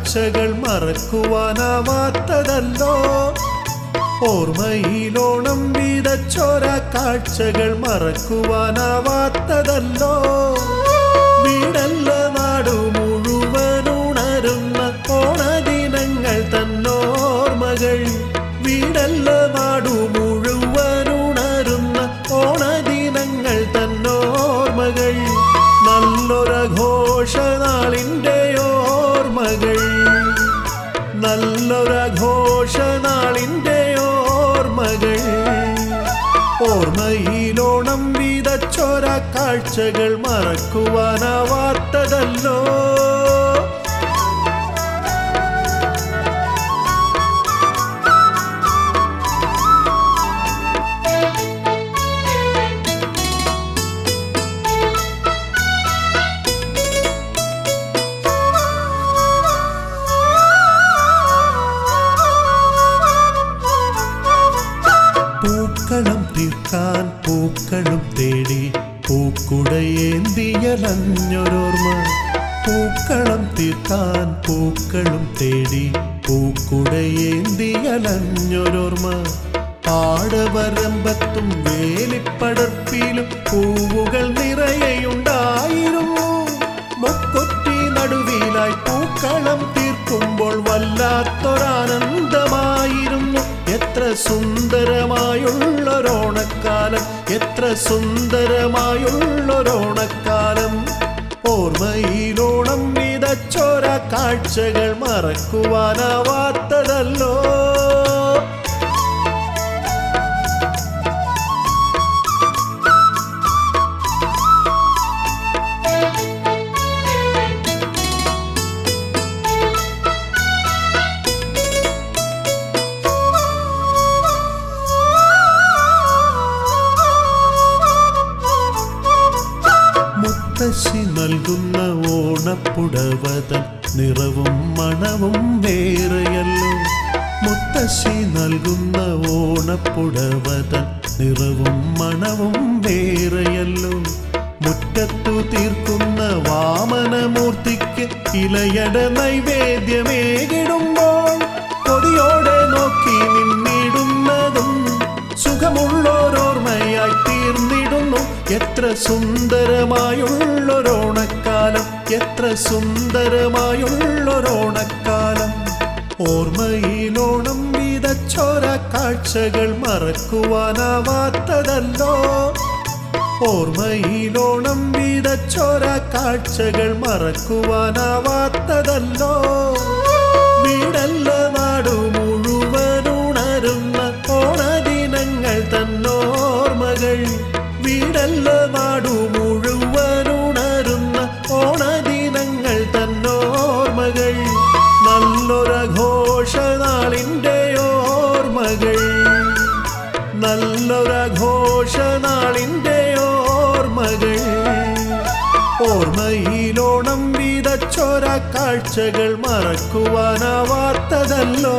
കാഴ്ചകൾ മറക്കുവാനാവാത്തതല്ലോ. ഓർമ്മയിലോണം വിതച്ചോര കാഴ്ചകൾ മറക്കുവാനാവാത്തതല്ലോ. വീടല്ല നാടു മുഴുവനുണരുന്ന ഓണദിനങ്ങൾ തന്നോർമകൾ. വീടല്ല നാടു മുഴുവനുണരുന്ന ഓണദിനങ്ങൾ തന്നോർമകൾ. നല്ലൊരാഘോഷനാളിൻ്റെ ഓർമ്മകൾ. നല്ലൊരാഘോഷനാളിൻ്റെ ഓർമ്മകൾ. ഓർമ്മയിലോണം വിതച്ചോര കാഴ്ചകൾ മറക്കുവാനാവാത്തതല്ലോ. പൂക്കളം തീർക്കാൻ പൂക്കളും തേടി പൂക്കുടയേന്തിയലഞ്ഞൊരോർമ്മ. പൂക്കളം തീർക്കാൻ പൂക്കളും തേടി പൂക്കുടയേന്തിയലഞ്ഞൊരോർമ്മ. പാടവരമ്പത്തും വേലിപ്പടർപ്പിലും പൂവുകൾ നിറയെയുണ്ടായിരുന്നു. മുക്കൊറ്റി നടുവിലായി പൂക്കളം തീർക്കുമ്പോൾ വല്ലാത്തൊരാനന്ദമായിരുന്നു. എത്ര സുന്ദരമായുള്ളൊരോണക്കാലം, എത്ര സുന്ദരമായുള്ളൊരോണക്കാലം. ഓർമ്മയിലോണം വിതച്ചോര കാഴ്ചകൾ മറക്കുവാനാവാത്തതല്ലോ. മുത്തശ്ശി നൽകുന്ന ഓണപ്പുടവതൻ നിറവും മണവും വേറെയല്ലോ. മുത്തശ്ശി നൽകുന്ന ഓണപ്പുടവതൻ നിറവും മണവും വേറെയല്ലോ. മുറ്റത്തു തീർക്കുന്ന വാമനമൂർത്തിക്ക് ഇലയട നൈവേദ്യമേകിടുമ്പോൾ കൊതിയോടെ നോക്കി നിന്നിടുന്നതും സുഖമുള്ളോരോർമ്മയായി തീർന്നിടുന്നു. എത്ര സുന്ദരമായുള്ളൊരോണക്കാലം, എത്ര സുന്ദരമായുള്ളൊരോണക്കാലം. ഓർമ്മയിലോണം വിതച്ചോര കാഴ്ചകൾ മറക്കുവാനാവാത്തതല്ലോ. ഓർമ്മയിലോണം വിതച്ചോര കാഴ്ചകൾ മറക്കുവാനാവാത്തതല്ലോ. വീടല്ല നാടു മുഴുവനുണരുന്ന ഓണദിനങ്ങൾ തന്നോർമകൾ. വീടല്ല നാടു മുഴുവനുണരുന്ന ഓണദിനങ്ങൾ തന്നോർമകൾ. നല്ലൊരാഘോഷനാളിൻ്റെ ഓർമ്മകൾ. നല്ലൊരാഘോഷനാളിൻ്റെ ഓർമ്മകൾ. ഓർമ്മയിലോണം വിതച്ചോര കാഴ്ചകൾ മറക്കുവാനാവാത്തതല്ലോ.